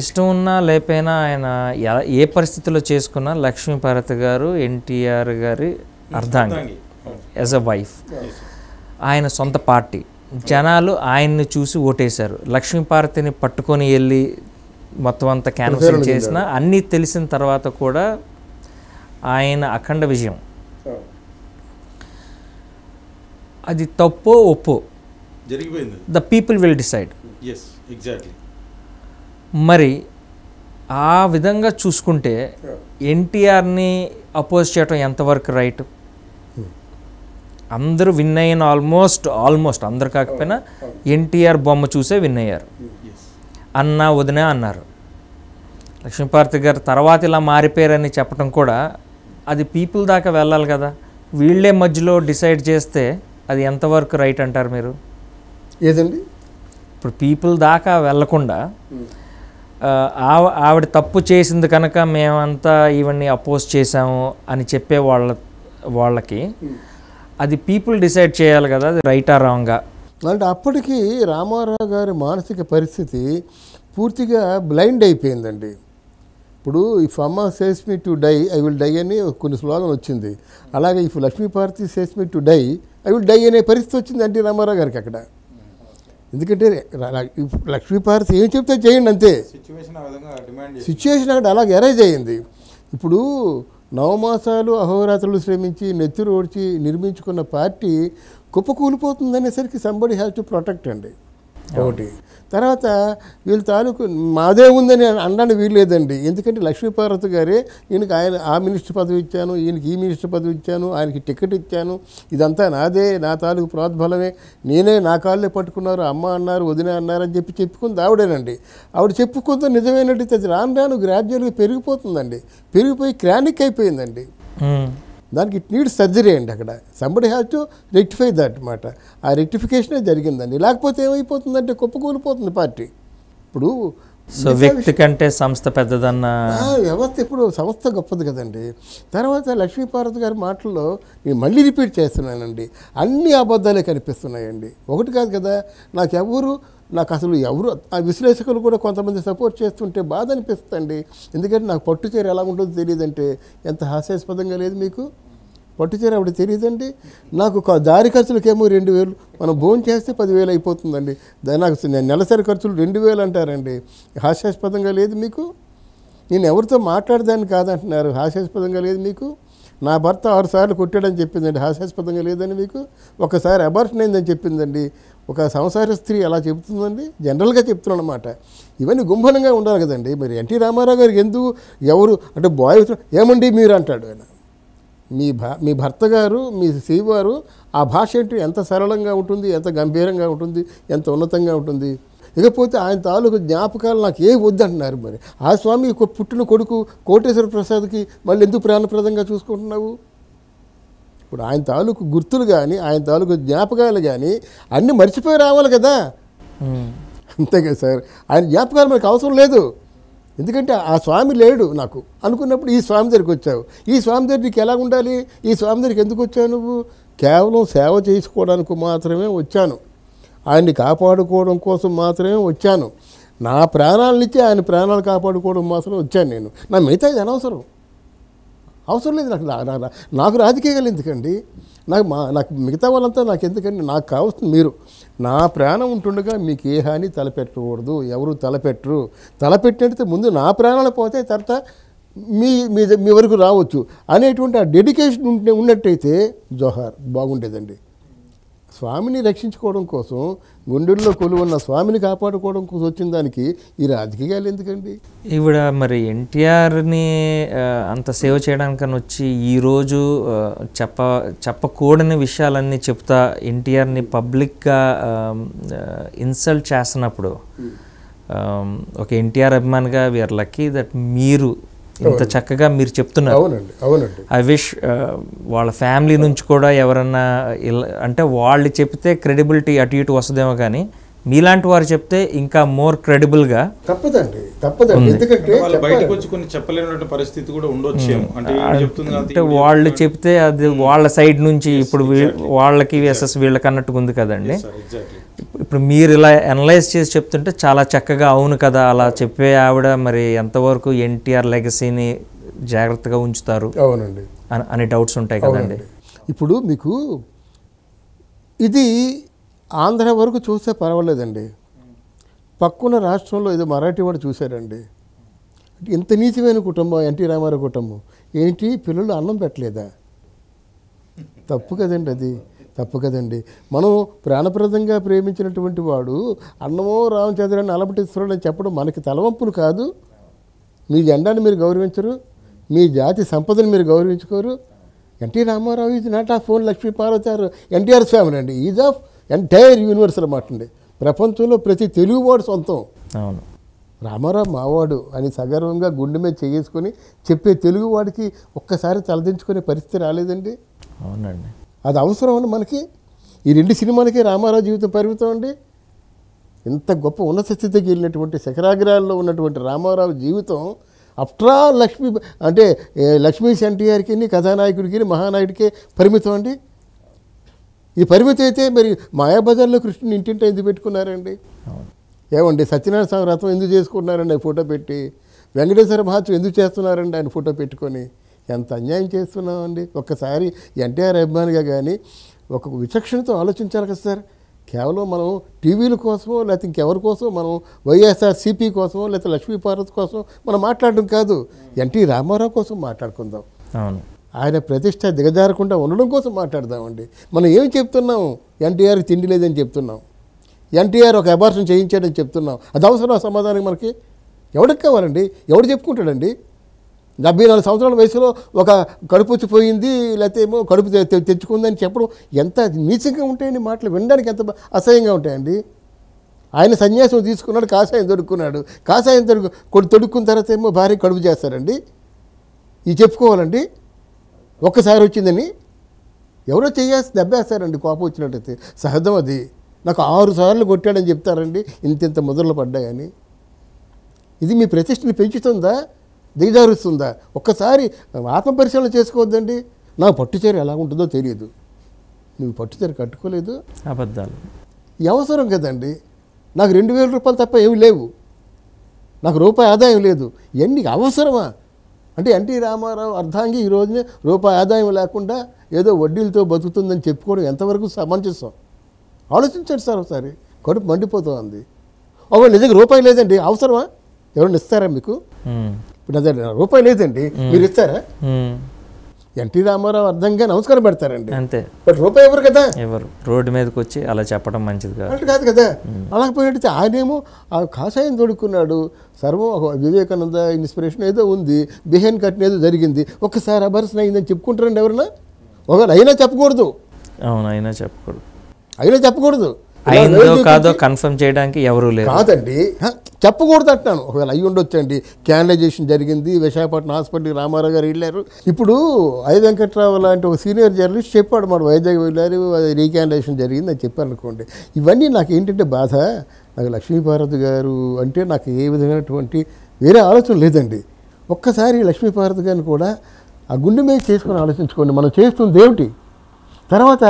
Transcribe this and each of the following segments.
ఇష్టం ఉన్నా లేకపోయినా ఆయన ఏ పరిస్థితుల్లో చేసుకున్నా లక్ష్మీపార్వతి గారు ఎన్టీఆర్ గారి అర్ధాంగి యాజ్ అ వైఫ్. ఆయన సొంత పార్టీ, జనాలు ఆయన్ని చూసి ఓటేశారు. లక్ష్మీపార్వతిని పట్టుకొని వెళ్ళి మొత్తం అంతా క్యాన్వసింగ్ చేసిన అన్నీ తెలిసిన తర్వాత కూడా ఆయన అఖండ విజయం. అది తప్పో ఒప్పో జరిగిపోయింది, ద పీపుల్ విల్ డిసైడ్. మరి ఆ విధంగా చూసుకుంటే ఎన్టీఆర్ని అపోజ్ చేయటం ఎంతవరకు రైట్? అందరూ విన్ అయిన ఆల్మోస్ట్ అందరు కాకపోయినా ఎన్టీఆర్ బొమ్మ చూసే విన్ అయ్యారు. అన్న వదిన అన్నారు. లక్ష్మీపార్వతి గారు తర్వాత ఇలా మారిపోయారని చెప్పడం కూడా అది పీపుల్ దాకా వెళ్ళాలి కదా. వీళ్ళే మధ్యలో డిసైడ్ చేస్తే అది ఎంతవరకు రైట్ అంటారు మీరు? ఏదండి ఇప్పుడు పీపుల్ దాకా వెళ్ళకుండా ఆవిడ తప్పు చేసింది కనుక మేమంతా ఇవన్నీ అపోజ్ చేసాము అని చెప్పే వాళ్ళకి అది పీపుల్ డిసైడ్ చేయాలి కదా, అది రైటా రాంగా. అంటే అప్పటికి రామారావు గారి మానసిక పరిస్థితి పూర్తిగా బ్లైండ్ అయిపోయిందండి. ఇప్పుడు ఇఫ్ అమ్మ says me to die I will die అని కొన్ని స్లోగన్ వచ్చింది. అలాగే if Lakshmi Parvathi says me to die I will die అనే పరిస్థితి వచ్చింది ఎన్టీ రామారావు గారికి అక్కడ. ఎందుకంటే లక్ష్మీపార్వతి ఏం చెప్తే చేయండి అంతే, సిచ్యువేషన్ అక్కడ అలాగే ఎరైజ్ అయ్యింది. ఇప్పుడు 9 మాసాలు అహోరాత్రులు శ్రమించి నెత్తురు ఓడ్చి నిర్మించుకున్న పార్టీ కుప్పకూలిపోతుందనేసరికి సంబడి హ్యాస్ టు ప్రొటెక్ట్ అండి ఒకటి. తర్వాత వీళ్ళ తాలూకు మాదే ఉందని అనడానికి వీల్లేదండి. ఎందుకంటే లక్ష్మీపార్వతి గారే ఈయనకి ఆ మినిస్టర్ పదవి ఇచ్చాను, ఈయనకి ఈ మినిస్టర్ పదవి ఇచ్చాను, ఆయనకి టికెట్ ఇచ్చాను, ఇదంతా నాదే, నా తాలూకు ప్రోద్బలమే, నేనే నా కాళ్ళే పట్టుకున్నారు, అమ్మ అన్నారు, వదిన అన్నారు అని చెప్పుకుంది ఆవిడేనండి. ఆవిడ చెప్పుకుంటే నిజమైనట్టు అది రాను గ్రాడ్యువల్గా పెరిగిపోతుందండి. పెరిగిపోయి క్రానిక్ అయిపోయిందండి. దానికి ఇట్ నీడ్స్ సర్జరీ అండి. అక్కడ somebody has to rectify that మాట. ఆ రెక్టిఫికేషనే జరిగిందండి. లేకపోతే ఏమైపోతుందంటే కుప్పకూలిపోతుంది పార్టీ. ఇప్పుడు వ్యక్తి కంటే సంస్థ పెద్దదన్న వ్యవస్థ, ఇప్పుడు సంస్థ గొప్పది కదండి. తర్వాత లక్ష్మీపార్వతి గారి మాటల్లో నేను మళ్ళీ రిపీట్ చేస్తున్నానండి, అన్ని అబద్ధాలే కనిపిస్తున్నాయండి. ఒకటి కాదు కదా, నాకు అసలు ఎవరు ఆ విశ్లేషకులు కూడా కొంతమంది సపోర్ట్ చేస్తుంటే బాధ అనిపిస్తుంది. ఎందుకంటే నాకు పట్టుచీర ఎలా ఉంటుందో తెలియదంటే ఎంత హాస్యాస్పదంగా లేదు మీకు? పట్టుచీర ఆవిడ తెలియదండి. నాకు దారి ఖర్చులకేమో 2000, మనం భోజనం చేస్తే 10,000 అయిపోతుందండి. నాకు నెలసరి ఖర్చులు 2,000 అంటారండి. హాస్యాస్పదంగా లేదు మీకు? నేను ఎవరితో మాట్లాడదాన్ని కాదంటున్నారు, హాస్యాస్పదంగా లేదు మీకు? నా భర్త 6 సార్లు కొట్టాడని చెప్పిందండి, హాస్యాస్పదంగా లేదని మీకు? ఒకసారి అబార్షన్ అయిందని చెప్పిందండి. ఒక సంసార స్త్రీ అలా చెబుతుందండి, జనరల్గా చెప్తున్నాను అన్నమాట. ఇవన్నీ గుంభనంగా ఉండాలి కదండి. మరి ఎన్టీ రామారావు గారికి ఎందుకు ఎవరు అంటే బాయ్ ఏమండి మీరు అంటాడు ఆయన. మీ భర్త గారు, మీ శ్రీవారు, ఆ భాష ఏంటి ఎంత సరళంగా ఉంటుంది, ఎంత గంభీరంగా ఉంటుంది, ఎంత ఉన్నతంగా ఉంటుంది. ఇకపోతే ఆయన తాలూకు జ్ఞాపకాలు నాకు ఏ వద్దంటున్నారు. మరి ఆ స్వామి పుట్టిన కొడుకు కోటేశ్వర ప్రసాద్కి మళ్ళీ ఎందుకు ప్రాణప్రదంగా చూసుకుంటున్నావు? ఇప్పుడు ఆయన తాలూకు గుర్తులు కానీ, ఆయన తాలూకు జ్ఞాపకాలు కానీ అన్నీ మర్చిపోయి రావాలి కదా. అంతే కదా సార్, ఆయన జ్ఞాపకాలు మనకు అవసరం లేదు. ఎందుకంటే ఆ స్వామి లేడు నాకు అనుకున్నప్పుడు ఈ స్వామి దగ్గరికి వచ్చావు. ఈ స్వామి దగ్గర నీకు ఎలా ఉండాలి? ఈ స్వామి దగ్గరికి ఎందుకు వచ్చావు నువ్వు? కేవలం సేవ చేసుకోవడానికి మాత్రమే వచ్చాను, ఆయన్ని కాపాడుకోవడం కోసం మాత్రమే వచ్చాను. నా ప్రాణాలనిచ్చి ఆయన ప్రాణాలు కాపాడుకోవడం మాత్రం వచ్చాను నేను. నా మిగతా ఇది అనవసరం, అవసరం లేదు నాకు రాజకీయాలు ఎందుకండి? నాకు మిగతా వాళ్ళంతా నాకు ఎందుకండి? నాకు కావాల్సింది మీరు. నా ప్రాణం ఉంటుండగా మీకు ఏ హాని తలపెట్టకూడదు, ఎవరు తలపెట్టరు. తలపెట్టినట్టు ముందు నా ప్రాణాలు పోతే తర్వాత మీ వరకు రావచ్చు అనేటువంటి ఆ డెడికేషన్ ఉన్నట్టయితే జోహార్ బాగుండేదండి. స్వామిని రక్షించుకోవడం కోసం, గుండెల్లో కొలువున్న స్వామిని కాపాడుకోవడం కోసం వచ్చిన దానికి ఈ రాజకీయాలు ఎందుకండి? ఈవిడ మరి ఎన్టీఆర్ని అంత సేవ చేయడానికని వచ్చి ఈరోజు చెప్పకూడని విషయాలన్నీ చెప్తా ఎన్టీఆర్ని పబ్లిక్గా ఇన్సల్ట్ చేస్తున్నప్పుడు ఒక ఎన్టీఆర్ అభిమానిగా వీఆర్ లక్కీ దట్ మీరు ఇంత చక్కగా మీరు చెప్తున్నారు. అవునండి. ఐ విష్ వాళ్ళ ఫ్యామిలీ నుంచి కూడా ఎవరన్నా అంటే వాళ్ళు చెప్తే క్రెడిబిలిటీ అటు ఇటు వస్తుందేమో, కానీ మీలాంటి వారు చెప్తే ఇంకా మోర్ క్రెడిబుల్గా. తప్పదండి. తప్పదండి. ఎందుకంటే వాళ్ళు బయటకు వచ్చి కొన్ని చెప్పలేనటువంటి పరిస్థితి కూడా ఉండొచ్చేమో. అంటే అంటే వాళ్ళు చెప్తే అది వాళ్ళ సైడ్ నుంచి ఇప్పుడు వాళ్ళకి ఎస్ఎస్ వీళ్ళకి అన్నట్టుగా ఉంది కదండి. ఇప్పుడు మీరు ఇలా అనలైజ్ చేసి చెప్తుంటే చాలా చక్కగా అవును కదా అలా చెప్పే ఆవిడ మరి ఎంతవరకు ఎన్టీఆర్ లెగసీని జాగ్రత్తగా ఉంచుతారు అవునండి అనే డౌట్స్ ఉంటాయి కదండి. ఇప్పుడు మీకు ఇది ఆంధ్ర వరకు చూస్తే పర్వాలేదండి, పక్కన రాష్ట్రంలో ఏదో మరాఠీ వాడు చూశారండి. ఇంత నీచమైన కుటుంబం ఎన్టీ రామారావు కుటుంబం, ఏంటి పిల్లలు అన్నం పెట్టలేదా? తప్పు కదండి, అది తప్పు కదండి. మనం ప్రాణప్రదంగా ప్రేమించినటువంటి వాడు అన్నమో రామచంద్రాన్ని అలపటిస్తున్నాడు అని చెప్పడం మనకి తలవంపులు కాదు. మీ జెండాని మీరు గౌరవించరు, మీ జాతి సంపదను మీరు గౌరవించుకోరు. NT Rama Rao is not of own Lakshmi Parvathi NTR family అండి, ఈజ్ ఆఫ్ ఎంటైర్ యూనివర్స్ అన్నమాట అండి. ప్రపంచంలో ప్రతి తెలుగువాడు సొంతం. అవును, రామారావు మావాడు అని సగర్వంగా గుండె మీద చేసుకొని చెప్పే తెలుగువాడికి ఒక్కసారి తలదించుకునే పరిస్థితి రాలేదండి. అవునండి, అది అవసరం అండి మనకి. ఈ 2 సినిమాలకే రామారావు జీవితం పరిమితం అండి. ఇంత గొప్ప ఉన్నత స్థితికి వెళ్ళినటువంటి శిఖరాగ్రాల్లో ఉన్నటువంటి రామారావు జీవితం ఆఫ్టర్ ఆల్ లక్ష్మీ ఎన్టీఆర్కి కథానాయకుడికి మహానాయుడికే పరిమితం అండి. ఈ పరిమితి అయితే మరి మాయాబజార్లో కృష్ణుని ఇంటింట ఎందుకు పెట్టుకున్నారండి? ఏమండి సత్యనారాయణ స్వామి వ్రతం ఎందుకు చేసుకుంటున్నారండి ఆయన ఫోటో పెట్టి? వెంకటేశ్వర మహాత్సవం ఎందుకు చేస్తున్నారండి ఆయన ఫోటో పెట్టుకొని? ఎంత అన్యాయం చేస్తున్నామండి. ఒక్కసారి ఎన్టీఆర్ అభిమానిగా కానీ ఒక విచక్షణతో ఆలోచించాలి కదా సార్. కేవలం మనం టీవీల కోసమో లేకపోతే ఇంకెవరి కోసం మనం వైఎస్ఆర్సీపీ కోసమో లేకపోతే లక్ష్మీపార్వతి కోసం మనం మాట్లాడడం కాదు, ఎన్టీ రామారావు కోసం మాట్లాడుకుందాం. అవును, ఆయన ప్రతిష్ట దిగజారకుండా ఉండడం కోసం మాట్లాడదామండి. మనం ఏం చెప్తున్నాం? ఎన్టీఆర్ తిండి లేదని చెప్తున్నాం, ఎన్టీఆర్ ఒక అబార్షన్ చేయించాడని చెప్తున్నాం. అది అవసరం సమాధానం మనకి? ఎవడికి కావాలండి? ఎవడు చెప్పుకుంటాడండి? 74 సంవత్సరాల వయసులో ఒక కడుపు వచ్చిపోయింది లేకపోతే ఏమో కడుపు తెచ్చుకుందని చెప్పడం ఎంత నీచంగా ఉంటాయండి మాటలు, వినడానికి ఎంత అసహ్యంగా ఉంటాయండి. ఆయన సన్యాసం తీసుకున్నాడు, కాషాయం తొడుక్కున్నాడు, కాషాయం తొడుక్కున్న తర్వాత ఏమో భార్య కడుపు చేస్తారండి. ఇది చెప్పుకోవాలండి? ఒక్కసారి వచ్చిందని ఎవరో దెబ్బేస్తారండి కోపం వచ్చినట్టయితే. సహజం అది. నాకు 6 సార్లు కొట్టాడని చెప్తారండి, ఇంత ముద్రలు పడ్డాయని. ఇది మీ ప్రతిష్టని పెంచుతుందా, దిగజారుస్తుందా? ఒక్కసారి ఆత్మపరిశీలన చేసుకోవద్దండి. నాకు పట్టుచీర ఎలా ఉంటుందో తెలియదు, నువ్వు పట్టుచీర కట్టుకోలేదు, అబద్ధాలు. అవసరం కదండి. నాకు 2000 రూపాయలు తప్ప ఏమి లేవు, నాకు రూపాయి ఆదాయం లేదు, ఎన్ని అవసరమా? అంటే ఎన్టీ రామారావు అర్ధాంగి ఈ రోజునే రూపాయి ఆదాయం లేకుండా ఏదో వడ్డీలతో బతుకుతుందని చెప్పుకోవడం ఎంతవరకు సమంజసం? ఆలోచించండి సార్ ఒకసారి. కడుపు మండిపోతుంది. ఒక నిజంగా రూపాయి లేదండి, అవసరమా? ఎవరైనా ఇస్తారా మీకు? ఇప్పుడు అదే రూపాయి లేదండి, మీరు ఇస్తారా? ఎన్టీ రామారావు అర్థంగా నమస్కారం పెడతారండి, అంతే. బట్ రూపాయి ఎవరు కదా, ఎవరు రోడ్డు మీదకి వచ్చి అలా చెప్పడం మంచిది కాదు కదా. అలా పోయినట్టు ఆయనేమో ఆ కాషాయం తొడుక్కున్నాడు, సర్వం ఒక వివేకానంద ఇన్స్పిరేషన్ ఏదో ఉంది, బిహేన్ కట్టిన ఏదో జరిగింది, ఒక్కసారి అబర్సన్ అయిందని చెప్పుకుంటారండి ఎవరన్నా? ఒకవేళ అయినా చెప్పకూడదు. అవును, అయినా చెప్పకూడదు, అయినా చెప్పకూడదు. అయిందో కాదో కన్ఫర్మ్ చేయడానికి ఎవరు లేరు. కాదండి, చెప్పకూడదు అంటున్నాను. ఒకవేళ అయ్యి ఉండొచ్చండి, క్యానలైజేషన్ జరిగింది, విశాఖపట్నం హాస్పిటల్కి రామారావు గారు వెళ్ళారు. ఇప్పుడు ఐ వెంకట్రావు లాంటి ఒక సీనియర్ జర్నలిస్ట్ చెప్పాడు, మన వైజాగ్ వెళ్ళారు, రీక్యానలైజేషన్ జరిగింది అని చెప్పాను అనుకోండి. ఇవన్నీ నాకు ఏంటంటే బాధ. నాకు లక్ష్మీపార్వతి గారు అంటే నాకు ఏ విధమైనటువంటి వేరే ఆలోచన లేదండి. ఒక్కసారి లక్ష్మీపార్వతి గారిని కూడా ఆ గుండె మీద చేసుకొని ఆలోచించుకోండి, మనం చేస్తుంది ఏమిటి. తర్వాత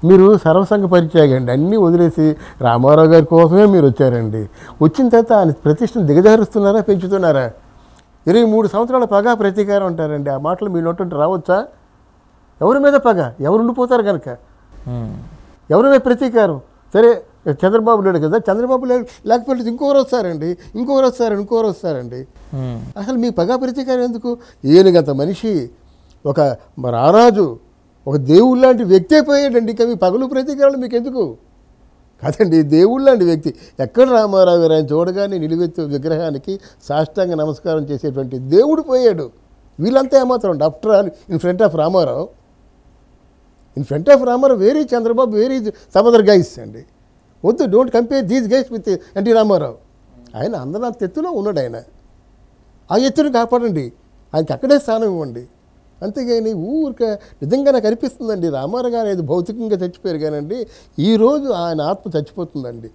మీరు సర్వసంగ పరిత్యాగండి, అన్నీ వదిలేసి రామారావు గారి కోసమే మీరు వచ్చారండి. వచ్చిన తర్వాత ఆయన ప్రతిష్టను దిగజారుస్తున్నారా, పెంచుతున్నారా? 23 సంవత్సరాల పగ ప్రతీకారం అంటారండి. ఆ మాటలు మీ నోటి రావచ్చా? ఎవరి మీద పగ? ఎవరు ఉండిపోతారు కనుక? ఎవరి మీద ప్రతీకారం? సరే చంద్రబాబు లేడు కదా, చంద్రబాబు లేకపోతే ఇంకొకరు వస్తారండి. అసలు మీ పగ ప్రతీకారం ఎందుకు? ఏనుగంత మనిషి, ఒక రారాజు, ఒక దేవుళ్ళ లాంటి వ్యక్తి అయిపోయాడండి. ఇంకా మీ పగలు ప్రతీకారాలు మీకు ఎందుకు? కాదండి, దేవుళ్ళ లాంటి వ్యక్తి. ఎక్కడ రామారావు గారు ఆయన చూడగానే నిలువెత్తు విగ్రహానికి సాష్టాంగ నమస్కారం చేసేటువంటి దేవుడు పోయాడు. వీళ్ళంతా ఏమాత్రం after all in front of Rama Rao, very Chandrababu, very some other guys అండి. వద్దు, don't compare these guys with NT Rama Rao. ఆయన అందరంత ఎత్తులో ఉన్నాడు. ఆయన ఆ ఎత్తుని కాపాడండి, ఆయనకి అక్కడే స్థానం ఇవ్వండి. అంతేగాని ఊరిక నిజంగా నాకు అనిపిస్తుందండి, రామారావు గారు ఏదో భౌతికంగా చచ్చిపోయారు కానండి, ఈరోజు ఆయన ఆత్మ చచ్చిపోతుందండి.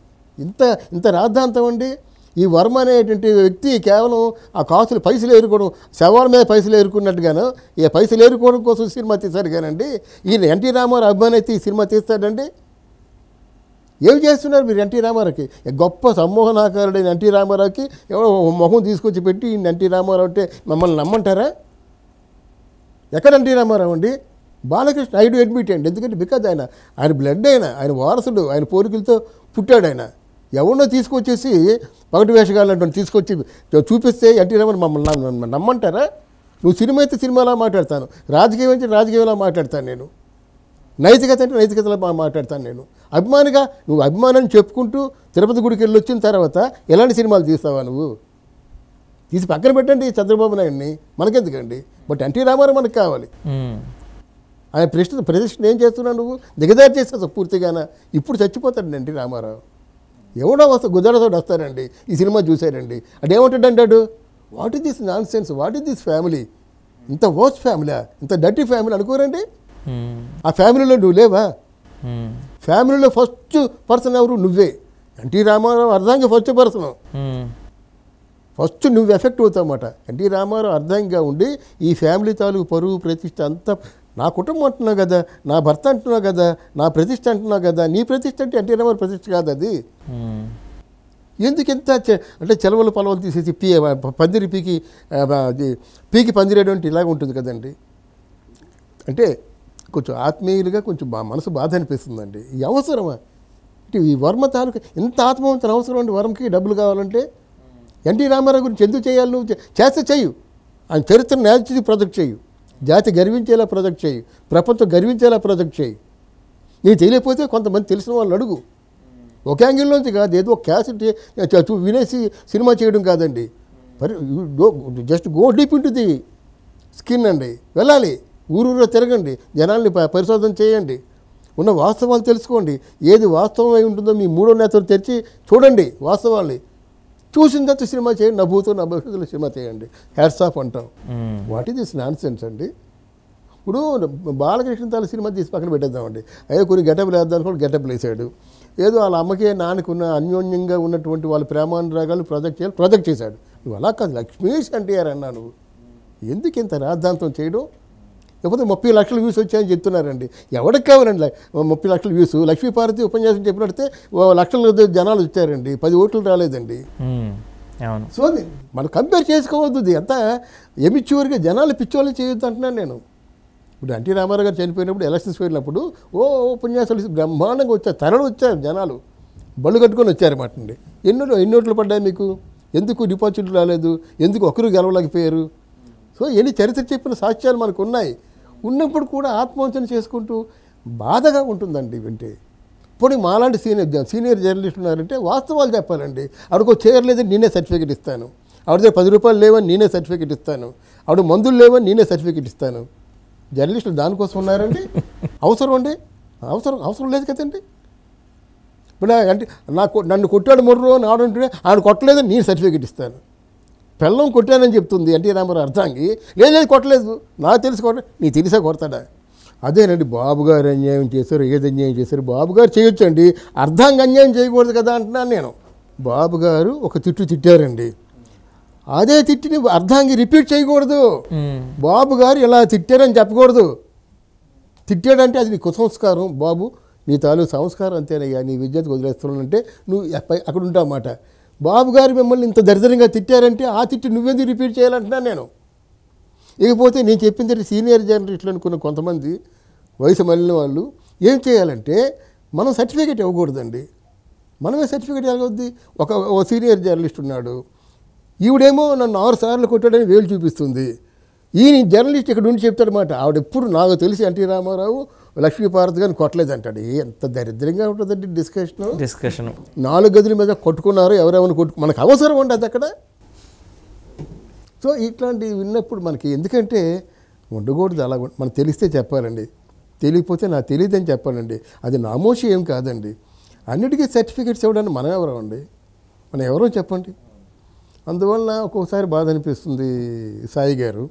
ఇంత రాద్ధాంతం అండి. ఈ వర్మ అనేటువంటి వ్యక్తి కేవలం ఆ కాసులు పైసలు ఏరుకోవడం, శవాల మీద పైసలు ఏరుకున్నట్టుగాను ఈ పైసలు ఏరుకోవడం కోసం సినిమా తీశాడు కానండి. ఈయన ఎన్టీ రామారావు అభిమాని అయితే ఈ సినిమా తీస్తాడండి? ఏమి చేస్తున్నారు మీరు ఎన్టీ రామారావుకి? గొప్ప సమ్మోహనాకారుడైన ఎన్టీ రామారావుకి ఎవరో మొహం తీసుకొచ్చి పెట్టి ఈయన ఎన్టీ రామారావు అంటే మమ్మల్ని నమ్మంటారా? ఎక్కడ ఎన్టీ రామారావు అండి? బాలకృష్ణ ఐ డు అడ్మిట్ అండి. ఎందుకంటే బికాజ్ ఆయన బ్లడ్, ఆయన వారసుడు, ఆయన పోలికలతో పుట్టాడు. ఆయన ఎవరినో తీసుకొచ్చేసి పగటి వేషగాళ్ళంటే తీసుకొచ్చి చూపిస్తే ఎన్టీ రామారావు మమ్మల్ని నమ్మంటారా? నువ్వు సినిమా అయితే సినిమాలా మాట్లాడతాను, రాజకీయం అయితే రాజకీయంలా మాట్లాడతాను, నేను నైతికత అంటే నైతికతలో మాట్లాడతాను. నేను అభిమానిగా నువ్వు అభిమానాన్ని చెప్పుకుంటూ తిరుపతి గుడికి వెళ్ళి వచ్చిన తర్వాత ఎలాంటి సినిమాలు తీస్తావా? నువ్వు తీసి పక్కన పెట్టండి చంద్రబాబు నాయుడిని, మనకెందుకండి? బట్ ఎన్టీ రామారావు మనకు కావాలి. ఆయన ప్రతిష్ఠను ఏం చేస్తున్నావు నువ్వు? దిగదారి చేస్తావు పూర్తిగాన. ఇప్పుడు చచ్చిపోతాడు ఎన్టీ రామారావు. ఎవడో గుజరాతో వస్తారండి, ఈ సినిమా చూశారండి, అదేమంటాడు అంటాడు, what is this non sense, what is this family, ఇంత వర్స్ట్ ఫ్యామిలీ, ఇంత డర్టీ ఫ్యామిలీ అనుకోరండి. ఆ ఫ్యామిలీలో నువ్వు లేవా? ఫ్యామిలీలో ఫస్ట్ పర్సన్ ఎవరు? నువ్వే. ఎన్టీ రామారావు అర్ధాంగి ఫస్ట్ పర్సన్. ఫస్ట్ నువ్వు ఎఫెక్ట్ అవుతావు అన్నమాట. ఎన్టీ రామారావు అర్ధాంగిగా ఉండి ఈ ఫ్యామిలీ తాలూకు పరువు ప్రతిష్ట అంతా, నా కుటుంబం అంటున్నావు కదా, నా భర్త అంటున్నావు కదా, నా ప్రతిష్ట అంటున్నావు కదా, నీ ప్రతిష్ట అంటే ఎన్టీ రామారావు ప్రతిష్ట కాదు అది. ఎందుకు ఎంత అంటే చెలవలు పొలవలు తీసేసి పందిరి పీకి పందిరేయడం అంటే ఇలాగ ఉంటుంది కదండి. అంటే కొంచెం ఆత్మీయులుగా కొంచెం మనసు బాధ అనిపిస్తుందండి. ఈ అవసరమా? ఈ వర్మ తాలూకా ఎంత ఆత్మవంతం అవసరం అండి. వర్మకి డబ్బులు కావాలంటే ఎన్టీ రామారావు గురించి ఎందుకు చేయాలి? నువ్వు చేస్తే చెయ్యు, ఆయన చరిత్రను నేర్చి ప్రొజెక్ట్ చేయు, జాతి గర్వించేలా ప్రొజెక్ట్ చేయు, ప్రపంచం గర్వించేలా ప్రొజెక్ట్ చేయు. నీకు తెలియకపోతే కొంతమంది తెలిసిన వాళ్ళు అడుగు. ఒక యాంగిల్లోంచి కాదు, ఏదో క్యాసెట్ వినేసి సినిమా చేయడం కాదండి. Just go deep into the skin అండి. వెళ్ళాలి, ఊరూరులో తిరగండి, జనాల్ని పరిశోధన చేయండి, ఉన్న వాస్తవాలు తెలుసుకోండి. ఏది వాస్తవం అయి ఉంటుందో మీ మూడో నేతలు తెరిచి చూడండి వాస్తవాల్ని. చూసిన తర్వాత సినిమా చేయండి, నా భూతో నా భవిష్యత్తులో సినిమా చేయండి. హ్యాట్స్ ఆఫ్ అంటాం. What is this non sense అండి. ఇప్పుడు బాలకృష్ణ తాల సినిమా తీసి పక్కన పెట్టేద్దామండి. అయ్యో కొన్ని గెటప్లు వేద్దాం కూడా గెటప్లు వేసాడు. ఏదో వాళ్ళ అమ్మకే నాన్నకున్న అన్యోన్యంగా ఉన్నటువంటి వాళ్ళ ప్రేమానురాగాలు ప్రొజెక్ట్ చేశాడు. నువ్వు అలా కాదు, లక్ష్మీష్ ఎన్టీఆర్ అన్నా నువ్వు. ఎందుకు ఇంత రాద్ధాంతం చేయడం? లేకపోతే 30 లక్షల వ్యూస్ వచ్చాయని చెప్తున్నారండి. ఎవరికి కావాలండి 30 లక్షల వ్యూస్? లక్ష్మీపార్వతి ఉపన్యాసం చెప్పినట్టే లక్షల జనాలు వచ్చారండి, 10 ఓట్లు రాలేదండి. సో మనం కంపేర్ చేసుకోవద్దు. అంతా ఎమిచ్యూర్గా జనాలు పిచ్చోళ్ళు చేయొద్దు అంటున్నాను నేను. ఇప్పుడు ఎన్టీ రామారావు గారు చనిపోయినప్పుడు ఎలక్షన్స్ వెళ్ళినప్పుడు ఉపన్యాసాలు బ్రహ్మాండంగా వచ్చారు, తరలు వచ్చారు జనాలు, బళ్ళు కట్టుకొని వచ్చారన్నమాట అండి. ఎన్ని ఓట్లు పడ్డాయి మీకు? ఎందుకు డిపాజిట్లు రాలేదు? ఎందుకు ఒకరు గెలవలేకపోయారు? సో ఎన్ని చరిత్ర చెప్పిన సాక్ష్యాలు మనకు ఉన్నాయి. ఉన్నప్పుడు కూడా ఆత్మవంచన చేసుకుంటూ బాధగా ఉంటుందండి వింటే. ఇప్పుడు మాలాంటి సీనియర్ జర్నలిస్ట్ ఉన్నారంటే వాస్తవాలు చెప్పాలండి. ఆవిడకు చేయలేదని నేనే సర్టిఫికేట్ ఇస్తాను, ఆవిడ దగ్గర 10 రూపాయలు లేవని నేనే సర్టిఫికేట్ ఇస్తాను, ఆవిడ మందులు లేవని నేనే సర్టిఫికేట్ ఇస్తాను. జర్నలిస్టులు దానికోసం ఉన్నారండి? అవసరం అండి? అవసరం లేదు కదండి. ఇప్పుడు అంటే నన్ను కొట్టాడు మొర్రో నాడంటే ఆయన కొట్టలేదని నేను సర్టిఫికేట్ ఇస్తాను. పెళ్ళం కొట్టానని చెప్తుంది ఎన్టీ రామారావు అర్థంగి, లేదు కొట్టలేదు, నాకు తెలిసి నీకు తెలిసా కొడతాడా? అదేనండి, బాబు గారు అన్యాయం చేశారు, ఏది అన్యాయం చేశారు? బాబు గారు చేయొచ్చండి, అర్థంగా అన్యాయం చేయకూడదు కదా అంటున్నాను నేను. బాబు గారు ఒక తిట్టారండి, అదే తిట్టిని అర్థంగి రిపీట్ చేయకూడదు. బాబు గారు ఇలా తిట్టారని చెప్పకూడదు. తిట్టాడంటే అది నీ కుసంస్కారం. బాబు నీ తాలూకు సంస్కారం అంతేనయ్యా, నీ విద్యకు వదిలేస్తున్నానంటే నువ్వు అక్కడ ఉంటావు అన్నమాట. బాబు గారు మిమ్మల్ని ఇంత దరిద్రంగా తిట్టారంటే ఆ తిట్టి నువ్వెందుకు రిపీట్ చేయాలంటున్నాను నేను. ఇకపోతే నేను చెప్పింది సీనియర్ జర్నలిస్టులు అనుకున్న కొంతమంది వయసు మళ్ళిన వాళ్ళు ఏం చేయాలంటే, మనం సర్టిఫికేట్ ఇవ్వకూడదండి. మనమే సర్టిఫికేట్ ఇవ్వకూడదు. ఒక సీనియర్ జర్నలిస్ట్ ఉన్నాడు, ఈవిడేమో నన్ను 6 సార్లు కొట్టాడని వేలు చూపిస్తుంది. ఈయన జర్నలిస్ట్ ఇక్కడ ఉండి చెప్తాడనమాట, ఆవిడెప్పుడు నాకు తెలిసి ఎన్టీ రామారావు లక్ష్మీపార్వతి గారిని కొట్టలేదంటాడు. ఎంత దరిద్రంగా ఉంటుందండి డిస్కషన్. 4 గదుల మీద కొట్టుకున్నారు, ఎవరెవరిని మనకు అవసరం ఉండదు అక్కడ. సో ఇట్లాంటివి విన్నప్పుడు మనకి ఎందుకంటే ఉండకూడదు, అలా మనకు తెలిస్తే చెప్పాలండి, తెలియకపోతే నాకు తెలియదని చెప్పాలండి. అది నామోషి ఏం కాదండి. అన్నిటికీ సర్టిఫికేట్స్ ఇవ్వడానికి మనం ఎవరో అండి, మనం ఎవరో చెప్పండి. అందువల్ల ఒక్కొక్కసారి బాధ అనిపిస్తుంది సాయి గారు.